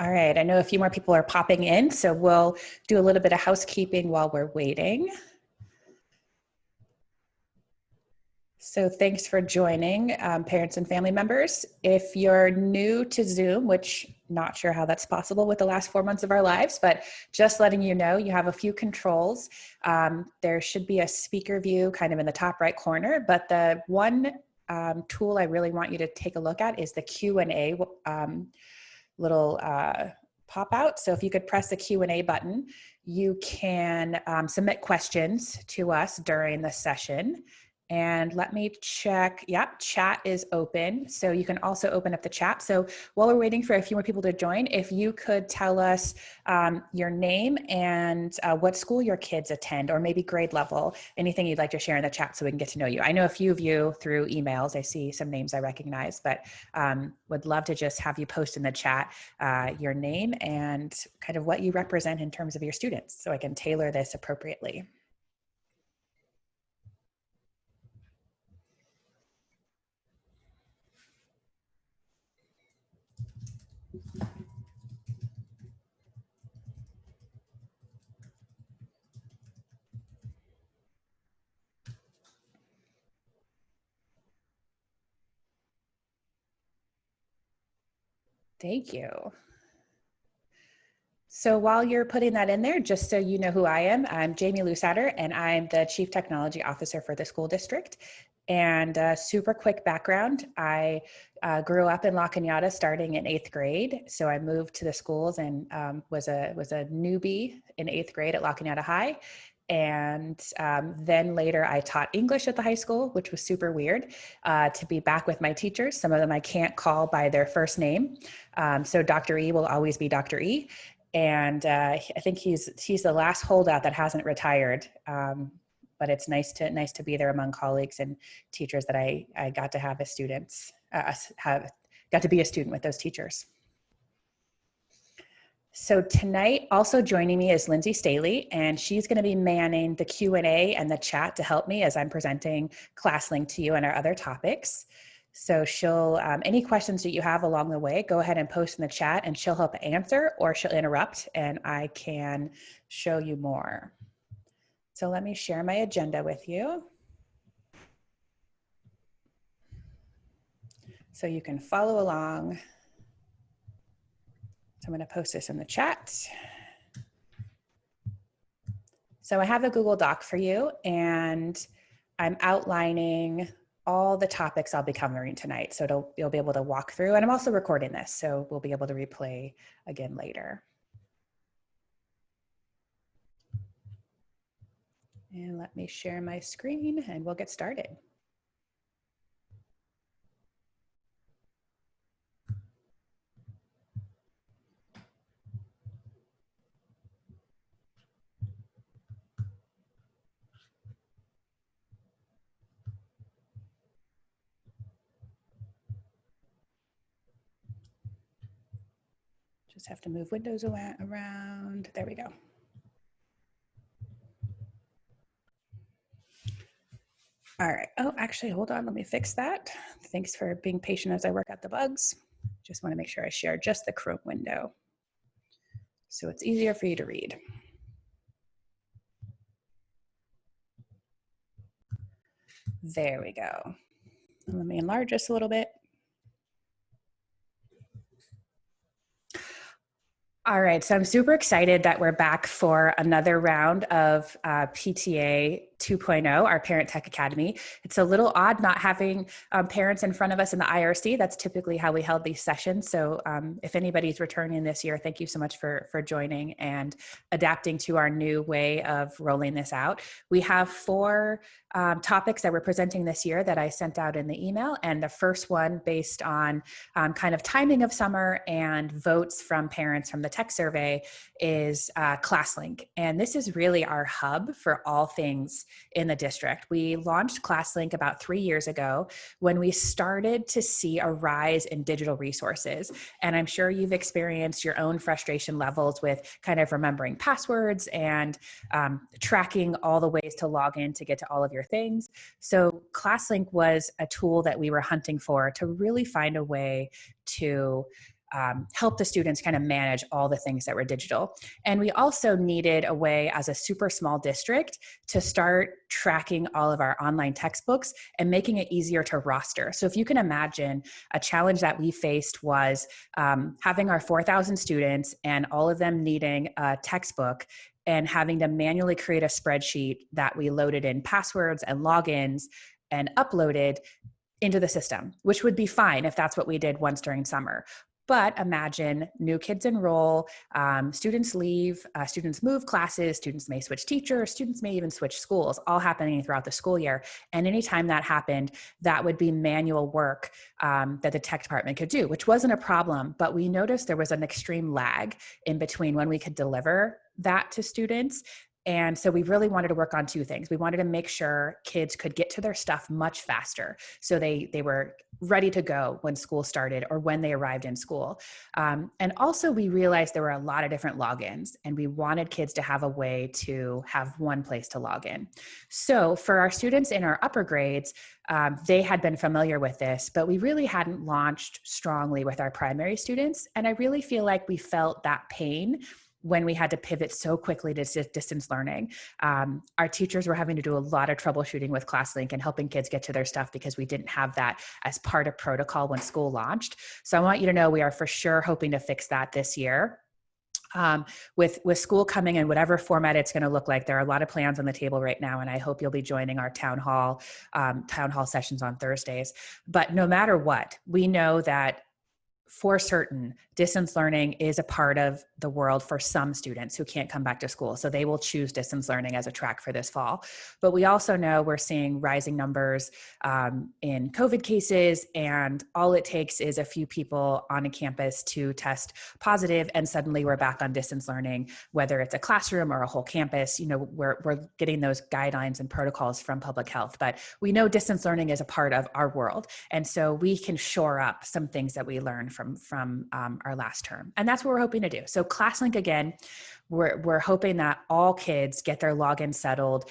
All right, I know a few more people are popping in, so we'll do a little bit of housekeeping while we're waiting. So thanks for joining, parents and family members. If you're new to Zoom, which not sure how that's possible with the last 4 months of our lives, but just letting you know, you have a few controls. There should be a speaker view kind of in the top right corner, but the one tool I really want you to take a look at is the Q&A little pop out. So if you could press the Q&A button, you can submit questions to us during the session. And let me check. Yep, chat is open. So you can also open up the chat. So while we're waiting for a few more people to join, if you could tell us your name and what school your kids attend, or maybe grade level, anything you'd like to share in the chat so we can get to know you. I know a few of you through emails. I see some names I recognize, but would love to just have you post in the chat your name and kind of what you represent in terms of your students so I can tailor this appropriately. Thank you. So while you're putting that in there, just so you know who I am, I'm Jamie Lusader, and I'm the Chief Technology Officer for the school district. And super quick background, I grew up in La Cañada starting in 8th grade. So I moved to the schools and was a newbie in 8th grade at La Cañada High. And then later I taught English at the high school, which was super weird to be back with my teachers. Some of them I can't call by their first name. So Dr. E will always be Dr. E. And I think he's the last holdout that hasn't retired. But it's nice to be there among colleagues and teachers that I got to have as students, got to be a student with those teachers. So tonight, also joining me is Lindsay Staley, and she's going to be manning the Q&A and the chat to help me as I'm presenting ClassLink to you and our other topics. So she'll, any questions that you have along the way, go ahead and post in the chat and she'll help answer, or she'll interrupt and I can show you more. So let me share my agenda with you so you can follow along. So I'm going to post this in the chat. So I have a Google Doc for you, and I'm outlining all the topics I'll be covering tonight. So you'll be able to walk through, and I'm also recording this, so we'll be able to replay again later. And let me share my screen and we'll get started. Just have to move windows around. There we go. All right. Oh, actually, hold on. Let me fix that. Thanks for being patient as I work out the bugs. Just want to make sure I share just the Chrome window so it's easier for you to read. There we go. Let me enlarge this a little bit. All right, so I'm super excited that we're back for another round of PTA 2.0, our Parent Tech Academy. It's a little odd not having parents in front of us in the IRC. That's typically how we held these sessions. So if anybody's returning this year, thank you so much for joining and adapting to our new way of rolling this out. We have 4 topics that we're presenting this year that I sent out in the email. And the first one, based on kind of timing of summer and votes from parents from the tech survey, is ClassLink. And this is really our hub for all things in the district. We launched ClassLink about 3 years ago when we started to see a rise in digital resources. And I'm sure you've experienced your own frustration levels with kind of remembering passwords and tracking all the ways to log in to get to all of your things. So ClassLink was a tool that we were hunting for to really find a way to help the students kind of manage all the things that were digital. And we also needed a way as a super small district to start tracking all of our online textbooks and making it easier to roster. So if you can imagine, a challenge that we faced was having our 4,000 students and all of them needing a textbook and having to manually create a spreadsheet that we loaded in passwords and logins and uploaded into the system, which would be fine if that's what we did once during summer. But imagine new kids enroll, students leave, students move classes, students may switch teachers, students may even switch schools, all happening throughout the school year. And anytime that happened, that would be manual work that the tech department could do, which wasn't a problem. But we noticed there was an extreme lag in between when we could deliver that to students. And so we really wanted to work on two things. We wanted to make sure kids could get to their stuff much faster, so they were ready to go when school started or when they arrived in school. And also we realized there were a lot of different logins, and we wanted kids to have a way to have one place to log in. So for our students in our upper grades, they had been familiar with this, but we really hadn't launched strongly with our primary students. And I really feel like we felt that pain when we had to pivot so quickly to distance learning. Our teachers were having to do a lot of troubleshooting with ClassLink and helping kids get to their stuff because we didn't have that as part of protocol when school launched. So I want you to know we are for sure hoping to fix that this year. With school coming in whatever format it's going to look like, there are a lot of plans on the table right now, and I hope you'll be joining our town hall sessions on Thursdays. But no matter what, we know that for certain, distance learning is a part of the world for some students who can't come back to school. So they will choose distance learning as a track for this fall. But we also know we're seeing rising numbers in COVID cases, and all it takes is a few people on a campus to test positive, and suddenly we're back on distance learning, whether it's a classroom or a whole campus. You know, we're getting those guidelines and protocols from public health, but we know distance learning is a part of our world. And so we can shore up some things that we learned from our last term. And that's what we're hoping to do. So ClassLink, again, we're hoping that all kids get their login settled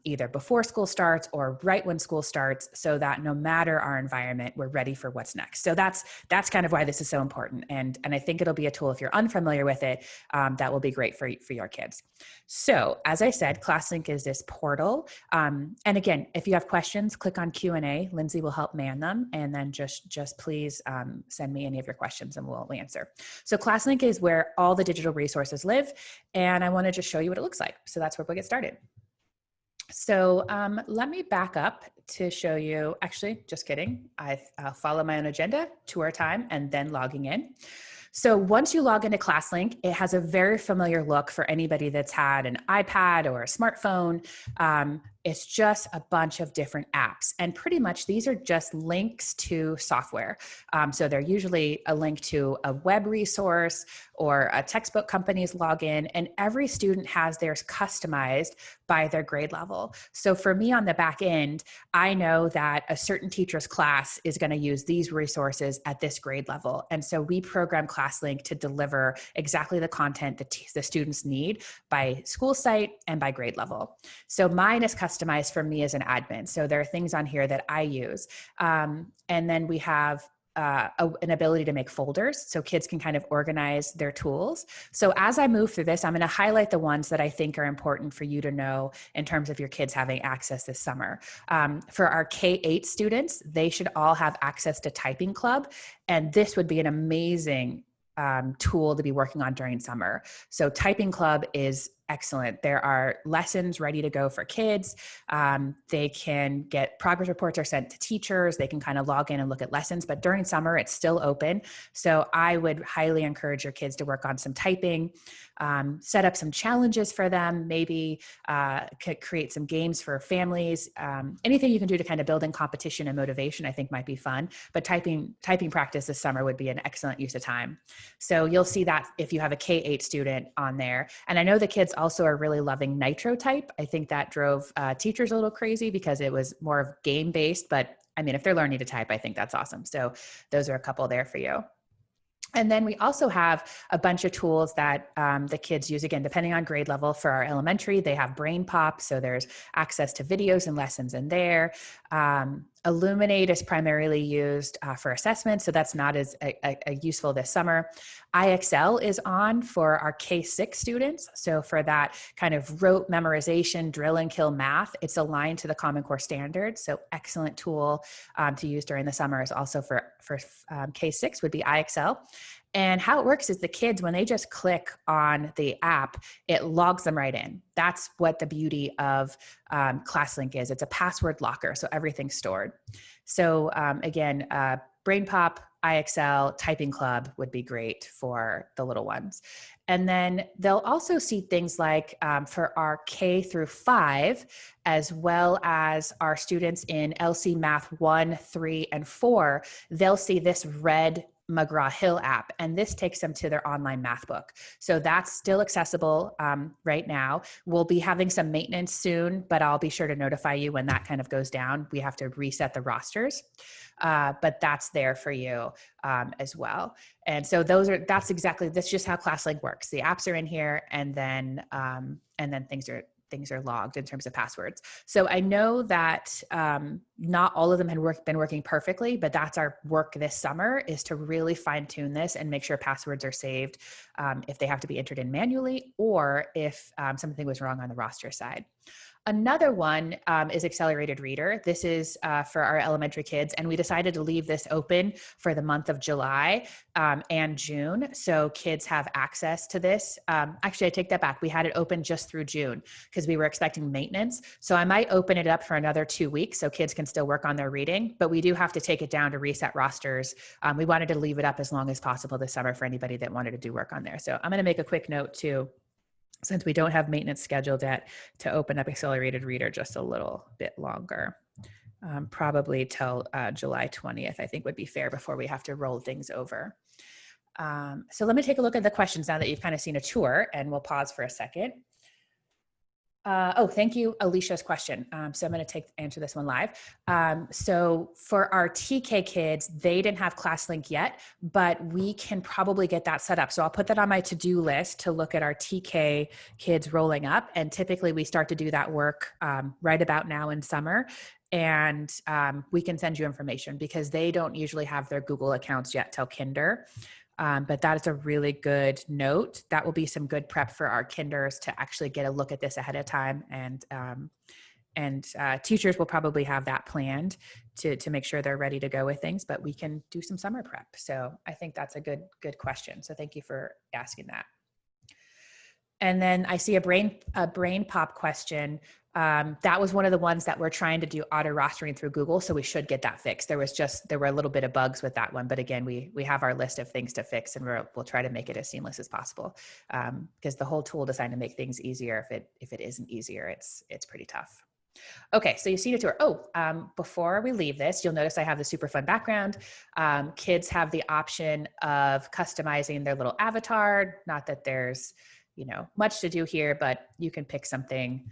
either before school starts or right when school starts, so that no matter our environment, we're ready for what's next. So that's kind of why this is so important. And I think it'll be a tool, if you're unfamiliar with it, that will be great for your kids. So as I said, ClassLink is this portal. And again, if you have questions, click on Q&A. Lindsay will help man them. And then just please send me any of your questions and we'll answer. So ClassLink is where all the digital resources live. And I want to just show you what it looks like. So that's where we'll get started. So let me back up to show you, actually, just kidding. I'll follow my own agenda, tour time, and then logging in. So once you log into ClassLink, it has a very familiar look for anybody that's had an iPad or a smartphone. It's just a bunch of different apps. And pretty much these are just links to software. So they're usually a link to a web resource or a textbook company's login, and every student has theirs customized by their grade level. So for me on the back end, I know that a certain teacher's class is going to use these resources at this grade level. And so we program ClassLink to deliver exactly the content that the students need by school site and by grade level. So mine is customized for me as an admin. So there are things on here that I use. And then we have an ability to make folders so kids can kind of organize their tools. So as I move through this, I'm going to highlight the ones that I think are important for you to know in terms of your kids having access this summer. For our K-8 students, they should all have access to Typing Club, and this would be an amazing tool to be working on during summer. So Typing Club is excellent. There are lessons ready to go for kids. They can get progress reports are sent to teachers. They can kind of log in and look at lessons, but during summer, it's still open. So I would highly encourage your kids to work on some typing, set up some challenges for them, maybe create some games for families. Anything you can do to kind of build in competition and motivation, I think might be fun. But typing practice this summer would be an excellent use of time. So you'll see that if you have a K-8 student on there. And I know the kids also are really loving NitroType. I think that drove teachers a little crazy because it was more of game-based, but I mean, if they're learning to type, I think that's awesome. So those are a couple there for you. And then we also have a bunch of tools that the kids use, again, depending on grade level. For our elementary, they have BrainPop, so there's access to videos and lessons in there. Illuminate is primarily used for assessment, so that's not as useful this summer. IXL is on for our K-6 students. So for that kind of rote memorization, drill and kill math, it's aligned to the Common Core standards. So excellent tool to use during the summer is also for K-6 would be IXL. And how it works is the kids, when they just click on the app, it logs them right in. That's what the beauty of ClassLink is. It's a password locker, so everything's stored. So again, BrainPop, IXL, Typing Club would be great for the little ones. And then they'll also see things like for our K through 5, as well as our students in LC Math 1, 3, and 4, they'll see this red McGraw-Hill app, and this takes them to their online math book. So that's still accessible right now. We'll be having some maintenance soon, but I'll be sure to notify you when that kind of goes down. We have to reset the rosters, but that's there for you as well. And so that's just how ClassLink works. The apps are in here, and then things are logged in terms of passwords. So I know that not all of them had been working perfectly, but that's our work this summer, is to really fine tune this and make sure passwords are saved if they have to be entered in manually, or if something was wrong on the roster side. Another one is Accelerated Reader. This is for our elementary kids, and we decided to leave this open for the month of July and June, so kids have access to this. Actually, I take that back. We had it open just through June because we were expecting maintenance. So I might open it up for another 2 weeks so kids can still work on their reading, but we do have to take it down to reset rosters. We wanted to leave it up as long as possible this summer for anybody that wanted to do work on there. So I'm going to make a quick note too, since we don't have maintenance scheduled yet, to open up Accelerated Reader just a little bit longer. Probably till July 20th, I think would be fair before we have to roll things over. So let me take a look at the questions now that you've kind of seen a tour, and we'll pause for a second. Thank you, Alicia's question. So I'm going to answer this one live. So for our TK kids, they didn't have ClassLink yet, but we can probably get that set up. So I'll put that on my to-do list to look at our TK kids rolling up. And typically we start to do that work right about now in summer. And we can send you information because they don't usually have their Google accounts yet till Kinder. But that is a really good note. That will be some good prep for our kinders to actually get a look at this ahead of time. And teachers will probably have that planned to make sure they're ready to go with things, but we can do some summer prep. So I think that's a good question. So thank you for asking that. And then I see a brain pop question. That was one of the ones that we're trying to do auto rostering through Google. So we should get that fixed. There were a little bit of bugs with that one, but again, we have our list of things to fix, and we'll try to make it as seamless as possible. Because the whole tool designed to make things easier. If it isn't easier, it's pretty tough. Okay, so you've seen a tour. Before we leave this, you'll notice I have the super fun background. Kids have the option of customizing their little avatar. Not that there's, much to do here, but you can pick something.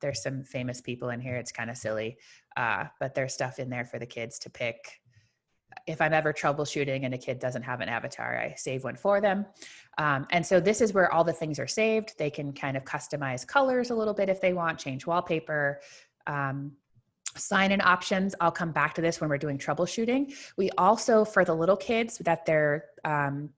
There's some famous people in here. It's kind of silly, but there's stuff in there for the kids to pick. If I'm ever troubleshooting and a kid doesn't have an avatar, I save one for them. And so this is where all the things are saved. They can kind of customize colors a little bit if they want, change wallpaper, sign-in options. I'll come back to this when we're doing troubleshooting. We also, for the little kids, that their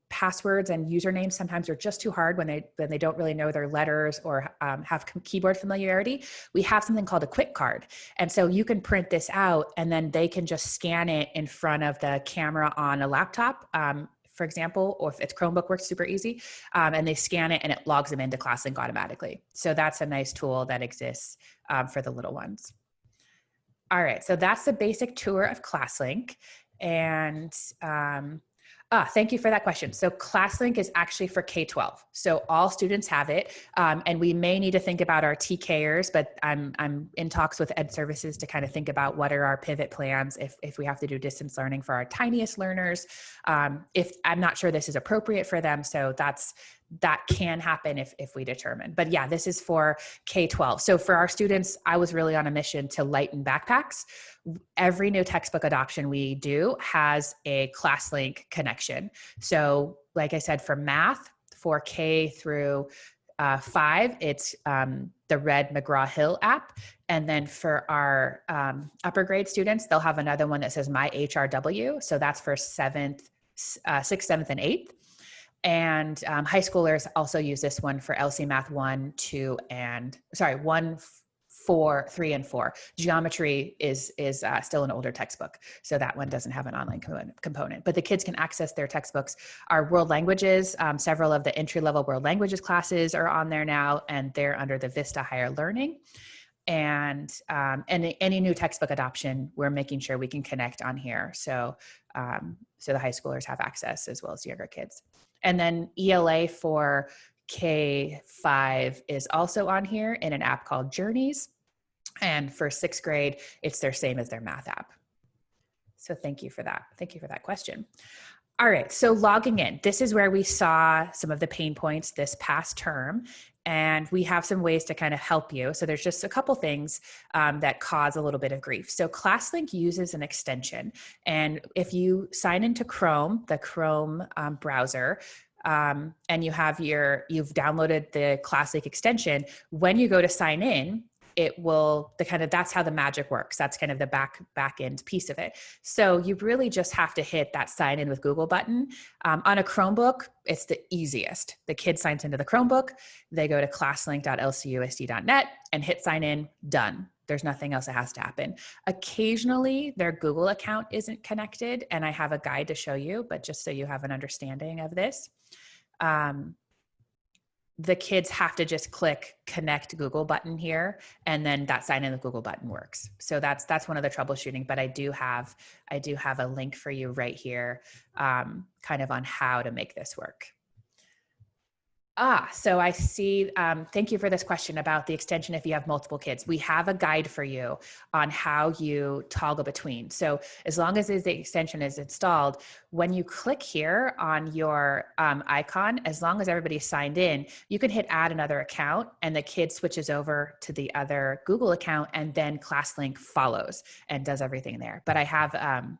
passwords and usernames sometimes are just too hard when they don't really know their letters or have keyboard familiarity. We have something called a quick card. And so you can print this out and then they can just scan it in front of the camera on a laptop, for example, or if it's Chromebook works super easy, and they scan it and it logs them into ClassLink automatically. So that's a nice tool that exists for the little ones. All right, so that's the basic tour of ClassLink. And thank you for that question. So ClassLink is actually for K-12. So all students have it. And we may need to think about our TKers, but I'm in talks with Ed Services to kind of think about what are our pivot plans if we have to do distance learning for our tiniest learners. If I'm not sure this is appropriate for them. So that can happen if we determine. But yeah, this is for K-12. So for our students, I was really on a mission to lighten backpacks. Every new textbook adoption we do has a ClassLink connection. So like I said, for math, for K through 5, it's the red McGraw-Hill app. And then for our upper grade students, they'll have another one that says My HRW. So that's for 6th, 7th, and 8th. And high schoolers also use this one for LC Math 1, 2, and 1, 4, 3, and 4. Geometry is still an older textbook, so that one doesn't have an online component. But the kids can access their textbooks. Our world languages, several of the entry-level world languages classes are on there now, and they're under the Vista Higher Learning. And any new textbook adoption, we're making sure we can connect on here. So the high schoolers have access as well as younger kids. And then ELA for K-5 is also on here in an app called Journeys. And for 6th grade, it's their same as their math app. So thank you for that. Thank you for that question. All right, so logging in. This is where we saw some of the pain points this past term, and we have some ways to kind of help you. So there's just a couple things that cause a little bit of grief. So ClassLink uses an extension, and if you sign into Chrome, the Chrome browser, and you've downloaded the ClassLink extension, when you go to sign in, it will, that's how the magic works. That's kind of the back end piece of it. So you really just have to hit that sign in with Google button. On a Chromebook, it's the easiest. The kid signs into the Chromebook, they go to classlink.lcusd.net and hit sign in, done. There's nothing else that has to happen. Occasionally their Google account isn't connected, and I have a guide to show you, but just so you have an understanding of this. The kids have to just click connect Google button here, and then that sign in the Google button works. So that's one of the troubleshooting, but I do have a link for you right here, kind of on how to make this work. So I see, thank you for this question about the extension if you have multiple kids. We have a guide for you on how you toggle between. So as long as the extension is installed, when you click here on your icon, as long as everybody's signed in, you can hit add another account, and the kid switches over to the other Google account, and then ClassLink follows and does everything there. But I have a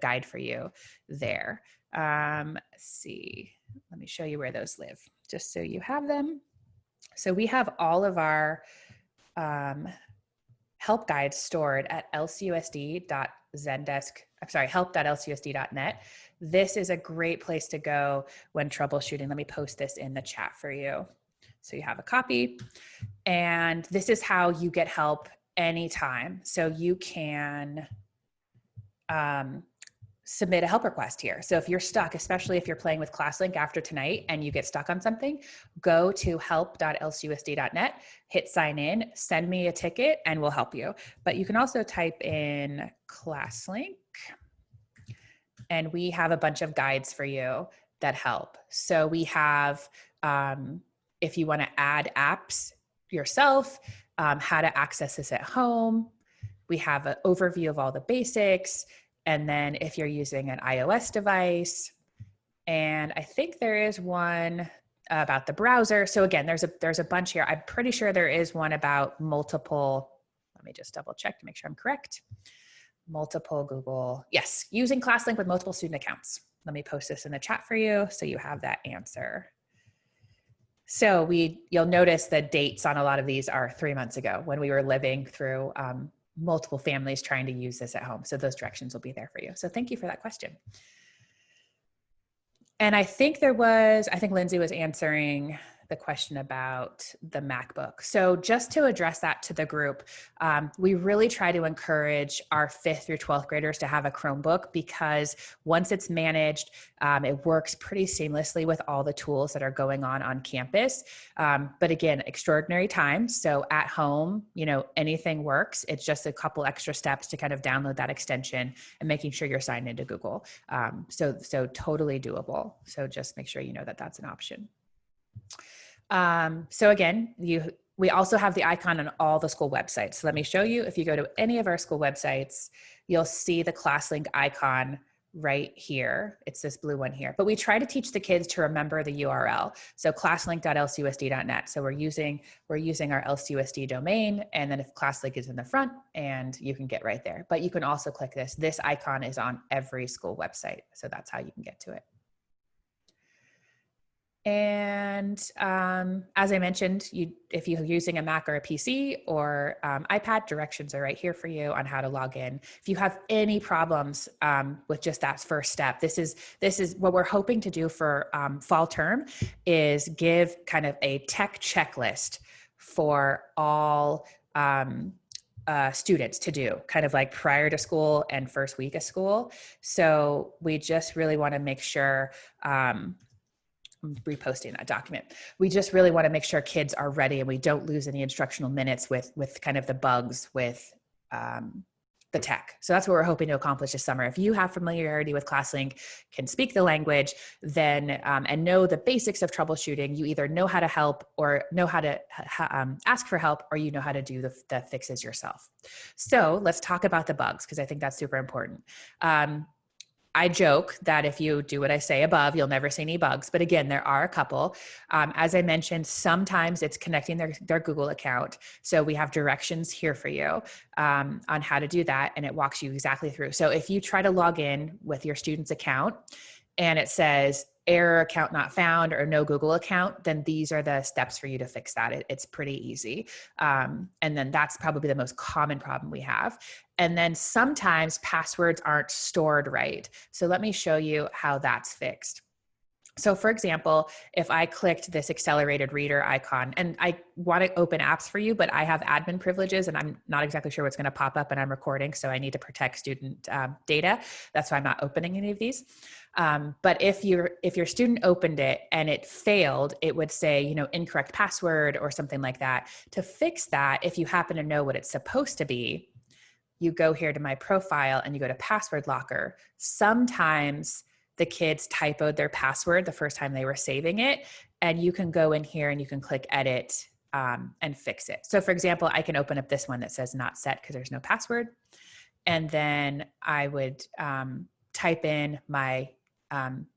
guide for you there. Let's see. Let me show you where those live, just so you have them. So we have all of our help guides stored at help.lcusd.net. This is a great place to go when troubleshooting. Let me post this in the chat for you, so you have a copy. And this is how you get help anytime. So you can submit a help request here. So if you're stuck, especially if you're playing with ClassLink after tonight and you get stuck on something, go to help.lcusd.net, hit sign in, send me a ticket, and we'll help you. But you can also type in ClassLink, and we have a bunch of guides for you that help. So we have, if you want to add apps yourself, how to access this at home. We have an overview of all the basics. And then if you're using an iOS device, and I think there is one about the browser. So again, there's a bunch here. I'm pretty sure there is one about multiple, let me just double check to make sure I'm correct. Multiple Google, yes, using ClassLink with multiple student accounts. Let me post this in the chat for you so you have that answer. So you'll notice the dates on a lot of these are 3 months ago when we were living through multiple families trying to use this at home. So those directions will be there for you. So thank you for that question. And I think Lindsay was answering the question about the MacBook. So just to address that to the group, we really try to encourage our 5th through 12th graders to have a Chromebook, because once it's managed, it works pretty seamlessly with all the tools that are going on campus. But again, extraordinary times. So at home, anything works. It's just a couple extra steps to kind of download that extension and making sure you're signed into Google. So totally doable. So just make sure you know that that's an option. So again, we also have the icon on all the school websites. So let me show you. If you go to any of our school websites, you'll see the ClassLink icon right here. It's this blue one here. But we try to teach the kids to remember the URL. So classlink.lcusd.net. So we're using our LCUSD domain, and then if ClassLink is in the front, and you can get right there. But you can also click this. This icon is on every school website. So that's how you can get to it. And as I mentioned, if you're using a Mac or a PC or iPad, directions are right here for you on how to log in. If you have any problems with just that first step, this is what we're hoping to do for fall term, is give kind of a tech checklist for all students to do, kind of like prior to school and first week of school. So we just really want to make sure, I'm reposting that document. We just really want to make sure kids are ready and we don't lose any instructional minutes with kind of the bugs with the tech. So that's what we're hoping to accomplish this summer. If you have familiarity with ClassLink, can speak the language, then and know the basics of troubleshooting, you either know how to help or know how to ask for help, or you know how to do the fixes yourself. So let's talk about the bugs, because I think that's super important. I joke that if you do what I say above, you'll never see any bugs. But again, there are a couple. As I mentioned, sometimes it's connecting their Google account. So we have directions here for you on how to do that, and it walks you exactly through. So if you try to log in with your student's account and it says error, account not found, or no Google account, then these are the steps for you to fix that. It's pretty easy. And then that's probably the most common problem we have. And then sometimes passwords aren't stored right. So let me show you how that's fixed. So for example, if I clicked this accelerated reader icon, and I want to open apps for you, but I have admin privileges and I'm not exactly sure what's going to pop up, and I'm recording, so I need to protect student data. That's why I'm not opening any of these. But if your student opened it and it failed, it would say, incorrect password or something like that. To fix that, if you happen to know what it's supposed to be, you go here to my profile and you go to password locker. Sometimes the kids typoed their password the first time they were saving it, and you can go in here and you can click edit and fix it. So for example, I can open up this one that says not set because there's no password. And then I would type in my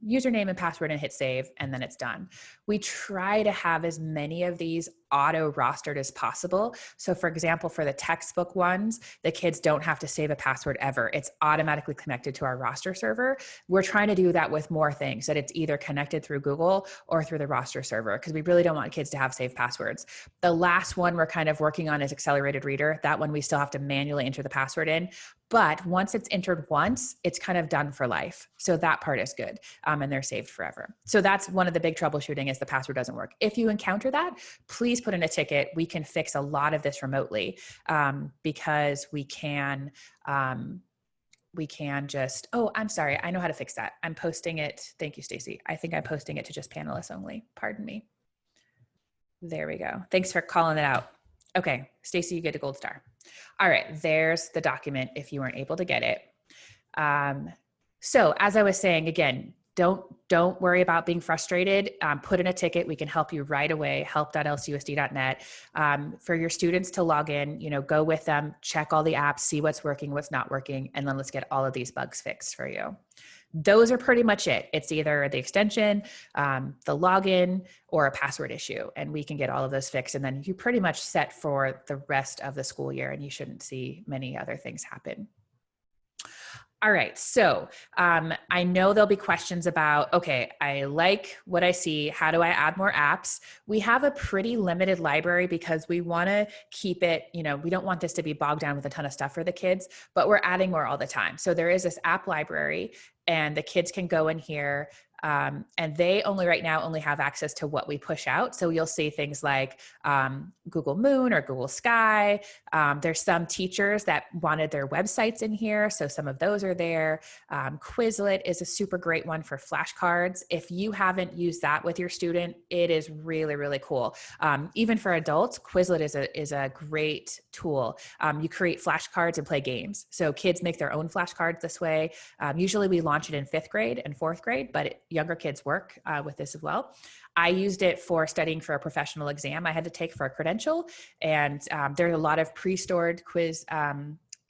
username and password and hit save, and then it's done. We try to have as many of these auto rostered as possible. So for example, for the textbook ones, the kids don't have to save a password ever. It's automatically connected to our roster server. We're trying to do that with more things, that it's either connected through Google or through the roster server, because we really don't want kids to have saved passwords. The last one we're kind of working on is accelerated reader. That one we still have to manually enter the password in. But once it's entered once, it's kind of done for life. So that part is good. And they're saved forever. So that's one of the big troubleshooting, is the password doesn't work. If you encounter that, please put in a ticket. We can fix a lot of this remotely because we can just, oh, I'm sorry. I know how to fix that. I'm posting it. Thank you, Stacy. I think I'm posting it to just panelists only. Pardon me. There we go. Thanks for calling it out. Okay, Stacy, you get a gold star. All right, there's the document if you weren't able to get it. So as I was saying, again, don't worry about being frustrated. Put in a ticket. We can help you right away, help.lcusd.net. For your students to log in, go with them, check all the apps, see what's working, what's not working, and then let's get all of these bugs fixed for you. Those are pretty much it. It's either the extension, the login, or a password issue, and we can get all of those fixed. And then you're pretty much set for the rest of the school year, and you shouldn't see many other things happen. All right, so I know there'll be questions about, okay, I like what I see. How do I add more apps? We have a pretty limited library because we want to keep it, we don't want this to be bogged down with a ton of stuff for the kids, but we're adding more all the time. So there is this app library, and the kids can go in here. And they right now only have access to what we push out. So you'll see things like Google Moon or Google Sky. There's some teachers that wanted their websites in here, so some of those are there. Quizlet is a super great one for flashcards. If you haven't used that with your student, it is really, really cool. Even for adults, Quizlet is a great tool. You create flashcards and play games. So kids make their own flashcards this way. Usually we launch it in 5th grade and 4th grade, but younger kids work with this as well. I used it for studying for a professional exam I had to take for a credential. And there are a lot of pre-stored quiz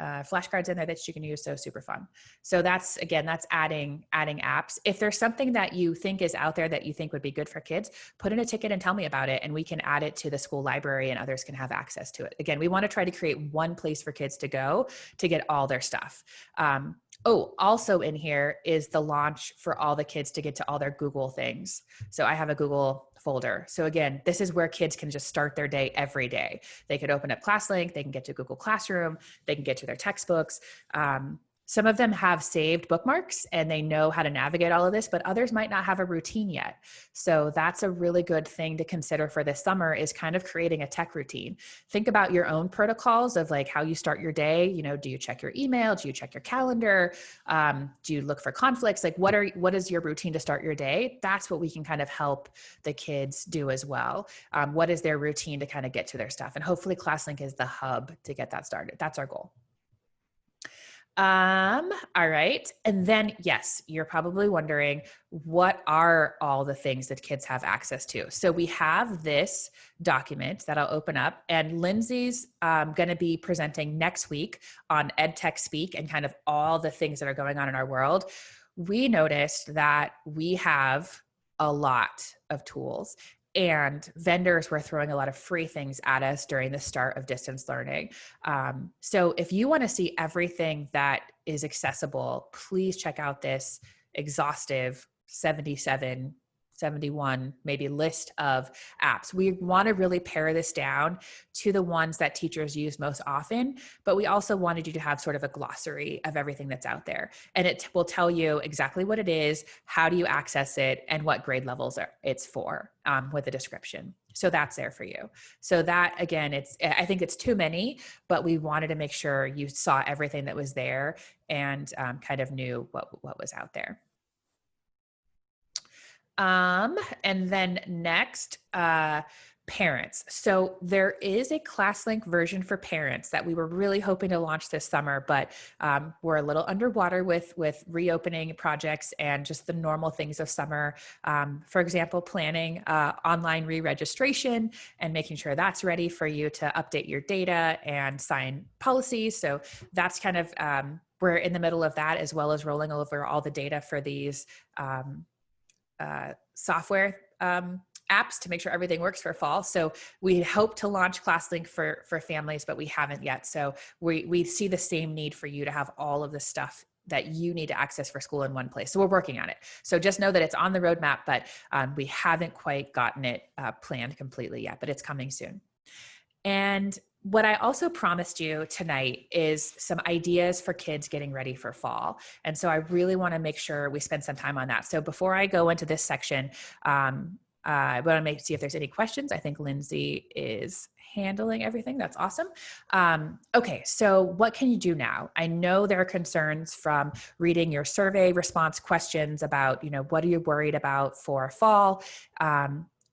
flashcards in there that you can use. So super fun. So that's, again, that's adding apps. If there's something that you think is out there that you think would be good for kids, put in a ticket and tell me about it, and we can add it to the school library and others can have access to it. Again, we want to try to create one place for kids to go to get all their stuff. Also in here is the launch for all the kids to get to all their Google things. So I have a Google folder. So again, this is where kids can just start their day every day. They could open up ClassLink, they can get to Google Classroom, they can get to their textbooks. Some of them have saved bookmarks and they know how to navigate all of this, but others might not have a routine yet. So that's a really good thing to consider for this summer, is kind of creating a tech routine. Think about your own protocols of like how you start your day. You know, do you check your email? Do you check your calendar? Do you look for conflicts? Like what is your routine to start your day? That's what we can kind of help the kids do as well. What is their routine to kind of get to their stuff? And hopefully ClassLink is the hub to get that started. That's our goal. All right. And then, yes, you're probably wondering, what are all the things that kids have access to? So we have this document that I'll open up, and Lindsay's going to be presenting next week on EdTech Speak and kind of all the things that are going on in our world. We noticed that we have a lot of tools, and vendors were throwing a lot of free things at us during the start of distance learning. So if you want to see everything that is accessible, please check out this exhaustive 71 maybe list of apps. We want to really pare this down to the ones that teachers use most often, but we also wanted you to have sort of a glossary of everything that's out there. And it will tell you exactly what it is, how do you access it, and what grade levels it's for, with a description. So that's there for you. So that, again, I think it's too many, but we wanted to make sure you saw everything that was there and kind of knew what was out there. And then next, parents. So there is a ClassLink version for parents that we were really hoping to launch this summer, but we're a little underwater with reopening projects and just the normal things of summer. For example, planning online re-registration and making sure that's ready for you to update your data and sign policies. So that's kind of, we're in the middle of that, as well as rolling over all the data for these software apps to make sure everything works for fall. So we hope to launch ClassLink for families, but we haven't yet. So we see the same need for you to have all of the stuff that you need to access for school in one place. So we're working on it. So just know that it's on the roadmap, but we haven't quite gotten it planned completely yet, but it's coming soon. And what I also promised you tonight is some ideas for kids getting ready for fall. And so I really want to make sure we spend some time on that. So before I go into this section, I want to see if there's any questions. I think Lindsay is handling everything. That's awesome. Okay, so what can you do now? I know there are concerns from reading your survey response questions about, what are you worried about for fall?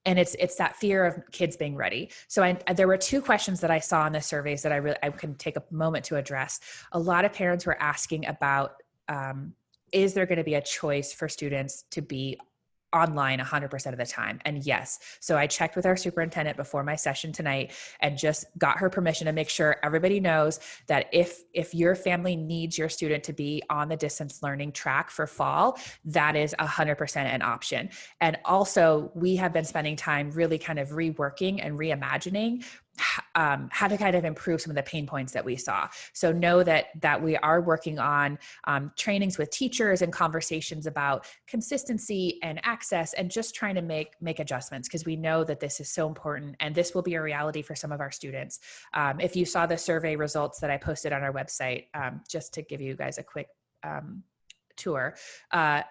And it's that fear of kids being ready. So there were two questions that I saw in the surveys that I can take a moment to address. A lot of parents were asking about, is there going to be a choice for students to be online 100% of the time? And yes. So I checked with our superintendent before my session tonight and just got her permission to make sure everybody knows that if your family needs your student to be on the distance learning track for fall, that is 100% an option. And also, we have been spending time really kind of reworking and reimagining how to kind of improve some of the pain points that we saw. So know that we are working on trainings with teachers and conversations about consistency and access, and just trying to make adjustments, because we know that this is so important and this will be a reality for some of our students. If you saw the survey results that I posted on our website, just to give you guys a quick tour,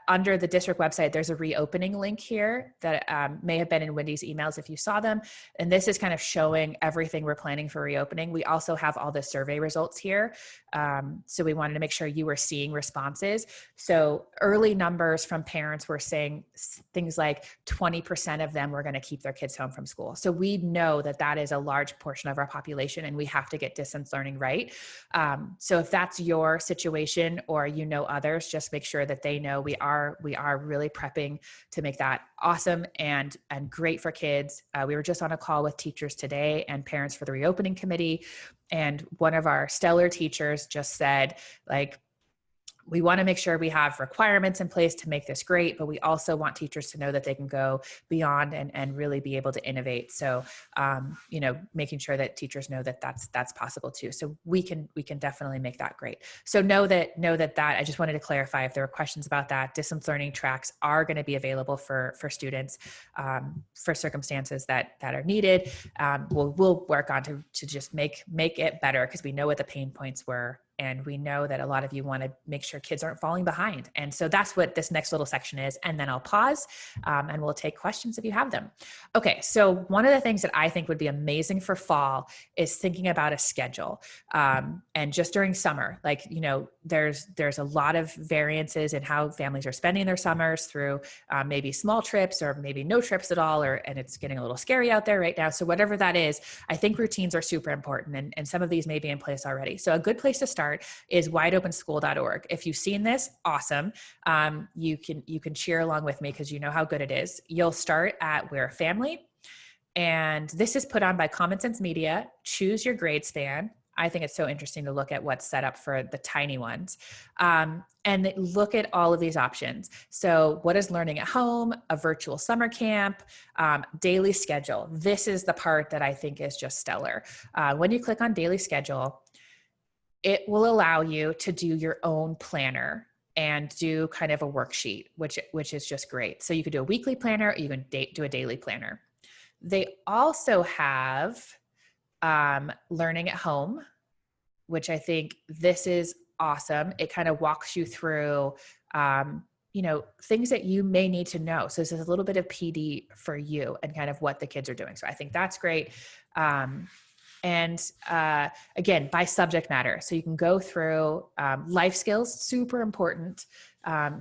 under the district website, there's a reopening link here that may have been in Wendy's emails if you saw them. And this is kind of showing everything we're planning for reopening. We also have all the survey results here. So we wanted to make sure you were seeing responses. So early numbers from parents were saying things like 20% of them were going to keep their kids home from school. So we know that that is a large portion of our population, and we have to get distance learning right. So if that's your situation, or others, just make sure that they know we are really prepping to make that awesome and great for kids. We were just on a call with teachers today and parents for the reopening committee. And one of our stellar teachers just said, like, we want to make sure we have requirements in place to make this great, but we also want teachers to know that they can go beyond and really be able to innovate. So, making sure that teachers know that that's possible too. So we can definitely make that great. So know that I just wanted to clarify if there were questions about that. Distance learning tracks are going to be available for students for circumstances that are needed. We'll work on to just make it better, because we know what the pain points were. And we know that a lot of you want to make sure kids aren't falling behind. And so that's what this next little section is. And then I'll pause and we'll take questions if you have them. Okay, so one of the things that I think would be amazing for fall is thinking about a schedule. And just during summer, like, there's a lot of variances in how families are spending their summers through maybe small trips or maybe no trips at all, and it's getting a little scary out there right now. So whatever that is, I think routines are super important, and some of these may be in place already. So a good place to start is wideopenschool.org. If you've seen this, awesome. You can cheer along with me because you know how good it is. You'll start at We're a Family. And this is put on by Common Sense Media. Choose your grade span. I think it's so interesting to look at what's set up for the tiny ones. And look at all of these options. So what is learning at home, a virtual summer camp, daily schedule? This is the part that I think is just stellar. When you click on daily schedule, it will allow you to do your own planner and do kind of a worksheet, which is just great. So you could do a weekly planner, or you can do a daily planner. They also have learning at home, which I think this is awesome. It kind of walks you through, things that you may need to know. So this is a little bit of PD for you and kind of what the kids are doing. So I think that's great. And again, by subject matter. So you can go through life skills, super important,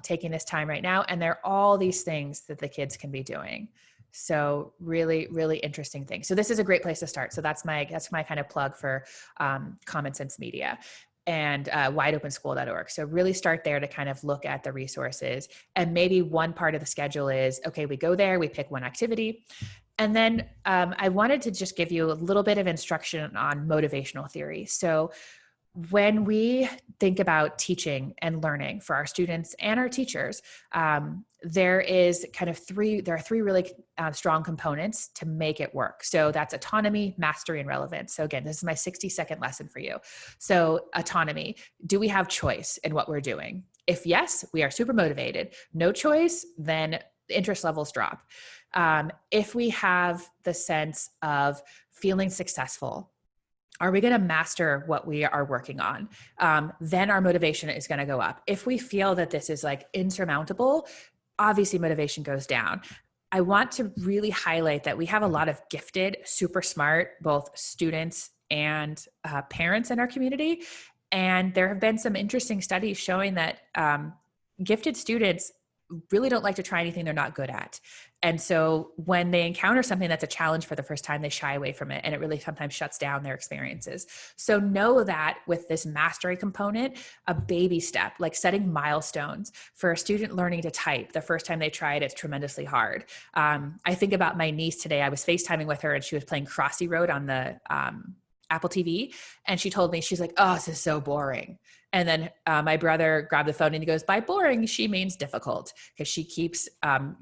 taking this time right now. And there are all these things that the kids can be doing. So really, really interesting things. So this is a great place to start. So that's my kind of plug for Common Sense Media and wideopenschool.org. So really start there to kind of look at the resources. And maybe one part of the schedule is, okay, we go there, we pick one activity. And then I wanted to just give you a little bit of instruction on motivational theory. So when we think about teaching and learning for our students and our teachers, there are three really strong components to make it work. So that's autonomy, mastery, and relevance. So again, this is my 60-second lesson for you. So autonomy, do we have choice in what we're doing? If yes, we are super motivated. No choice, then the interest levels drop. If we have the sense of feeling successful, are we going to master what we are working on? Then our motivation is going to go up. If we feel that this is like insurmountable, obviously motivation goes down. I want to really highlight that we have a lot of gifted, super smart, both students and parents in our community. And there have been some interesting studies showing that gifted students really don't like to try anything they're not good at. And so when they encounter something that's a challenge for the first time, they shy away from it, and it really sometimes shuts down their experiences. So know that with this mastery component, a baby step, like setting milestones for a student learning to type. The first time they try it, it's tremendously hard. I think about my niece today. I was FaceTiming with her and she was playing Crossy Road on the Apple TV. And she told me, she's like, oh, this is so boring. And then my brother grabbed the phone and he goes, by boring, she means difficult, because she keeps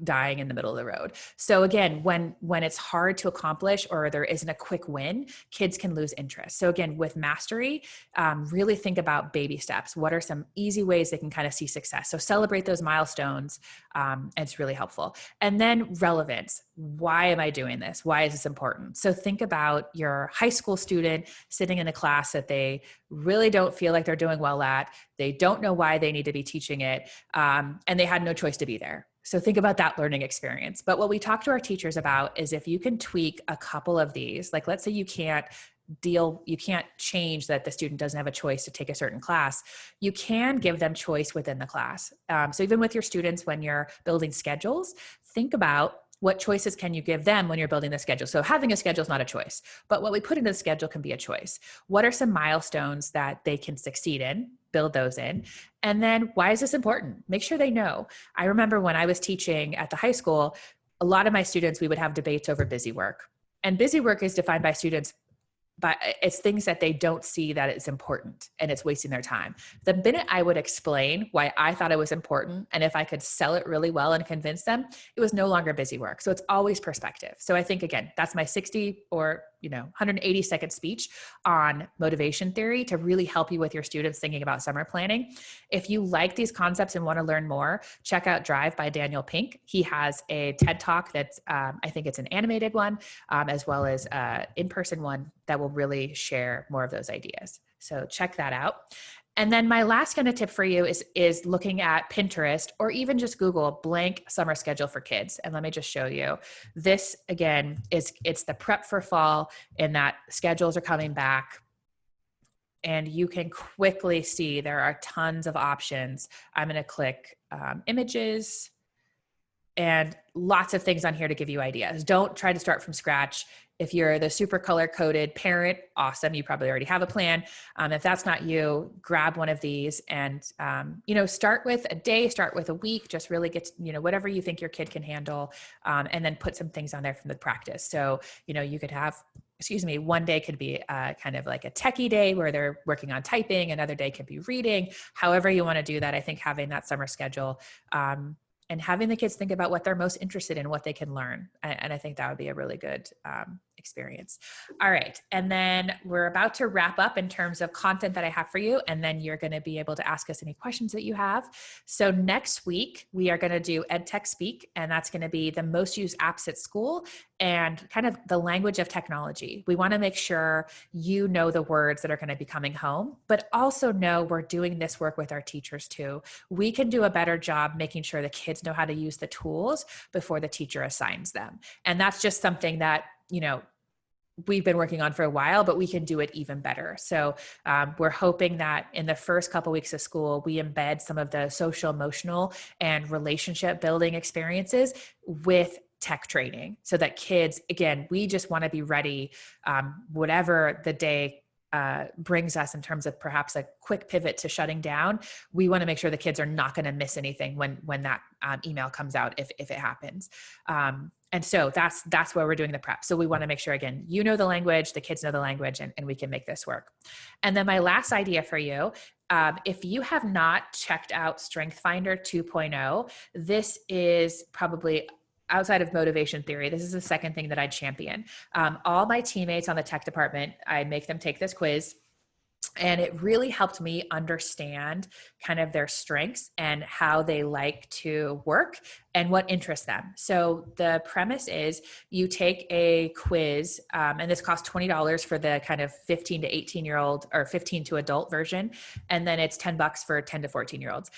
dying in the middle of the road. So again, when it's hard to accomplish or there isn't a quick win, kids can lose interest. So again, with mastery, really think about baby steps. What are some easy ways they can kind of see success? So celebrate those milestones. And it's really helpful. And then relevance. Why am I doing this? Why is this important? So think about your high school student sitting in a class that they really don't feel like they're doing well at. They don't know why they need to be teaching it. And they had no choice to be there. So think about that learning experience. But what we talk to our teachers about is if you can tweak a couple of these, like let's say you can't change that the student doesn't have a choice to take a certain class, you can give them choice within the class. So even with your students, when you're building schedules, think about what choices can you give them when you're building the schedule? So having a schedule is not a choice, but what we put into the schedule can be a choice. What are some milestones that they can succeed in? Build those in. And then why is this important? Make sure they know. I remember when I was teaching at the high school, a lot of my students, we would have debates over busy work. And busy work is defined by students but it's things that they don't see that it's important and it's wasting their time. The minute I would explain why I thought it was important, and if I could sell it really well and convince them, it was no longer busy work. So it's always perspective. So I think, again, that's my 60 or 180-second speech on motivation theory to really help you with your students thinking about summer planning. If you like these concepts and want to learn more, check out Drive by Daniel Pink. He has a TED Talk that's, I think it's an animated one, as well as an in-person one that will really share more of those ideas. So check that out. And then my last kind of tip for you is looking at Pinterest or even just Google blank summer schedule for kids. And let me just show you. This again it's the prep for fall, and that schedules are coming back. And you can quickly see there are tons of options. I'm going to click images, and lots of things on here to give you ideas. Don't try to start from scratch. If you're the super color coded parent, awesome. You probably already have a plan. If that's not you, grab one of these and, start with a day, start with a week, just really get, whatever you think your kid can handle. And then put some things on there from the practice. So, you could have, one day could be kind of like a techie day where they're working on typing. Another day could be reading. However you want to do that. I think having that summer schedule, and having the kids think about what they're most interested in, what they can learn. And I think that would be a really good experience. All right. And then we're about to wrap up in terms of content that I have for you. And then you're going to be able to ask us any questions that you have. So next week, we are going to do EdTech Speak, and that's going to be the most used apps at school and kind of the language of technology. We want to make sure you know the words that are going to be coming home, but also know we're doing this work with our teachers too. We can do a better job making sure the kids know how to use the tools before the teacher assigns them. And that's just something that, we've been working on for a while, but we can do it even better. So we're hoping that in the first couple weeks of school, we embed some of the social, emotional, and relationship building experiences with tech training so that kids, again, we just want to be ready, whatever the day brings us in terms of perhaps a quick pivot to shutting down. We want to make sure the kids are not going to miss anything when that email comes out, if it happens. And so that's where we're doing the prep. So we want to make sure, again, you know the language, the kids know the language, and we can make this work. And then my last idea for you, if you have not checked out Strength Finder 2.0, this is probably, outside of motivation theory, this is the second thing that I champion. All my teammates on the tech department, I make them take this quiz. And it really helped me understand kind of their strengths and how they like to work and what interests them. So the premise is you take a quiz, and this costs $20 for the kind of 15 to 18-year-old or 15 to adult version. And then it's $10 for 10 to 14-year-olds.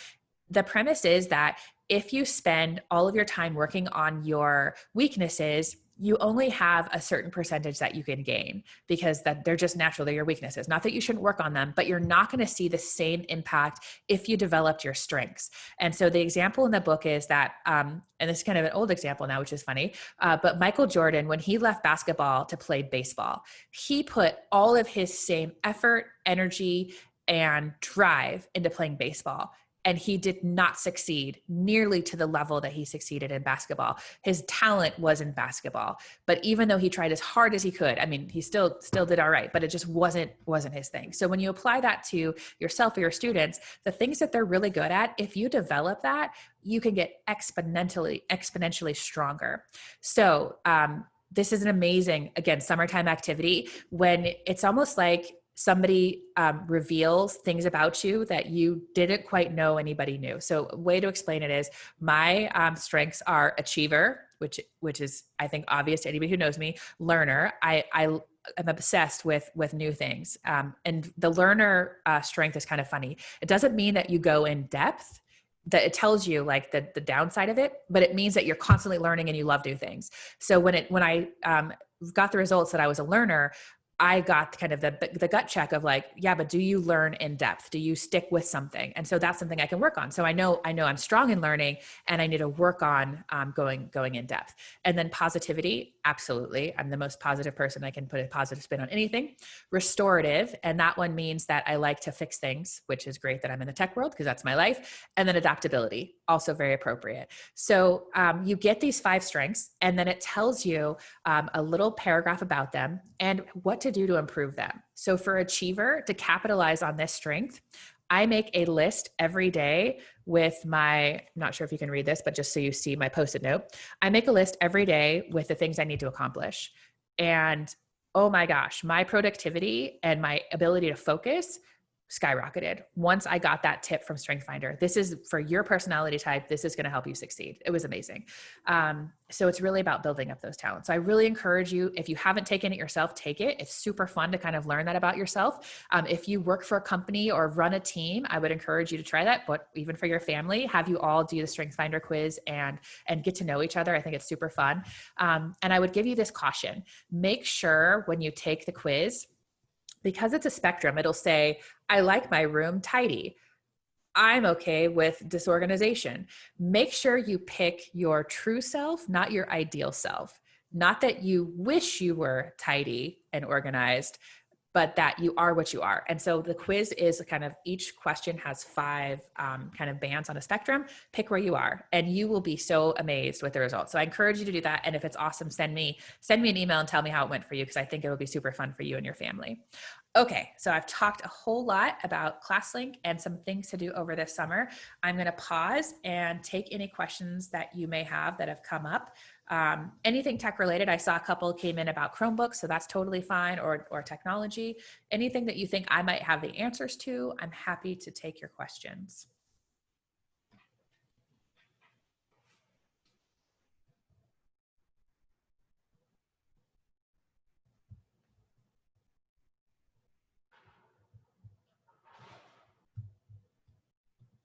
The premise is that if you spend all of your time working on your weaknesses, you only have a certain percentage that you can gain because that they're just natural. They're your weaknesses. Not that you shouldn't work on them, but you're not going to see the same impact if you developed your strengths. And so the example in the book is that, and this is kind of an old example now, which is funny, but Michael Jordan, when he left basketball to play baseball, he put all of his same effort, energy, and drive into playing baseball. And he did not succeed nearly to the level that he succeeded in basketball. His talent was in basketball, but even though he tried as hard as he could, I mean, he still did all right, but it just wasn't his thing. So when you apply that to yourself or your students, the things that they're really good at, if you develop that, you can get exponentially stronger. So this is an amazing, again, summertime activity when it's almost like somebody reveals things about you that you didn't quite know anybody knew. So a way to explain it is my strengths are achiever, which is, I think, obvious to anybody who knows me, learner. I'm obsessed with new things. And the learner strength is kind of funny. It doesn't mean that you go in depth, that it tells you like the downside of it, but it means that you're constantly learning and you love new things. So when I got the results that I was a learner, I got kind of the gut check of like, yeah, but do you learn in depth? Do you stick with something? And so that's something I can work on. So I know I'm strong in learning and I need to work on going in depth. And then positivity, absolutely. I'm the most positive person. I can put a positive spin on anything. Restorative, and that one means that I like to fix things, which is great that I'm in the tech world because that's my life. And then adaptability, also very appropriate. So you get these 5 strengths and then it tells you a little paragraph about them and what to to do to improve them. So for Achiever, to capitalize on this strength, I make a list every day with my, I'm not sure if you can read this, but just so you see my post-it note, I make a list every day with the things I need to accomplish. And oh my gosh, my productivity and my ability to focus skyrocketed once I got that tip from StrengthsFinder. This is for your personality type. This is going to help you succeed. It was amazing. So it's really about building up those talents. So I really encourage you, if you haven't taken it yourself, take it. It's super fun to kind of learn that about yourself. If you work for a company or run a team, I would encourage you to try that. But even for your family, have you all do the StrengthsFinder quiz and get to know each other. I think it's super fun. And I would give you this caution. Make sure when you take the quiz, because it's a spectrum, it'll say, I like my room tidy. I'm okay with disorganization. Make sure you pick your true self, not your ideal self. Not that you wish you were tidy and organized, but that you are what you are. And so the quiz is kind of, each question has 5 kind of bands on a spectrum. Pick where you are, and you will be so amazed with the results. So I encourage you to do that. And if it's awesome, send me an email and tell me how it went for you, because I think it will be super fun for you and your family. Okay, so I've talked a whole lot about ClassLink and some things to do over this summer. I'm going to pause and take any questions that you may have that have come up. Anything tech related. I saw a couple came in about Chromebooks, so that's totally fine, or technology. Anything that you think I might have the answers to, I'm happy to take your questions.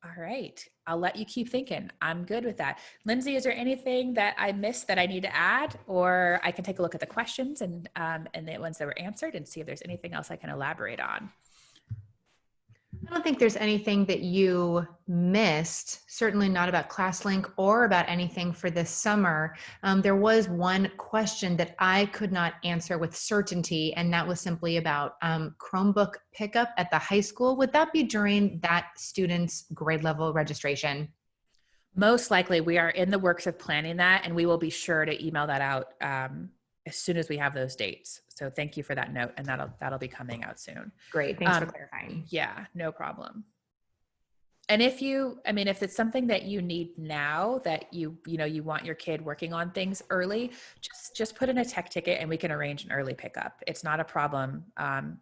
All right, I'll let you keep thinking. I'm good with that. Lindsay, is there anything that I missed that I need to add, or I can take a look at the questions and the ones that were answered and see if there's anything else I can elaborate on? I don't think there's anything that you missed, certainly not about ClassLink or about anything for this summer. There was one question that I could not answer with certainty, and that was simply about Chromebook pickup at the high school. Would that be during that student's grade level registration? Most likely, we are in the works of planning that, and we will be sure to email that out as soon as we have those dates. So thank you for that note, and that'll be coming out soon. Great, thanks for clarifying. Yeah, no problem. And if it's something that you need now, that you want your kid working on things early, just put in a tech ticket and we can arrange an early pickup. It's not a problem.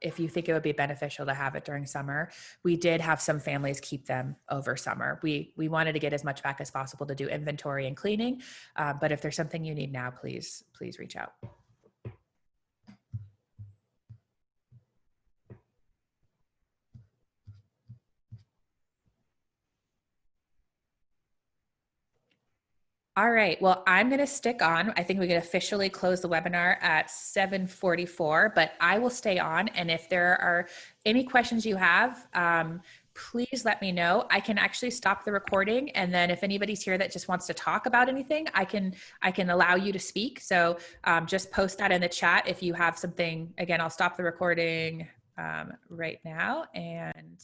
If you think it would be beneficial to have it during summer, we did have some families keep them over summer. We wanted to get as much back as possible to do inventory and cleaning. But if there's something you need now, please reach out. All right. Well, I'm going to stick on. I think we can officially close the webinar at 7:44, but I will stay on. And if there are any questions you have, please let me know. I can actually stop the recording. And then if anybody's here that just wants to talk about anything, I can allow you to speak. So just post that in the chat if you have something. Again, I'll stop the recording right now. And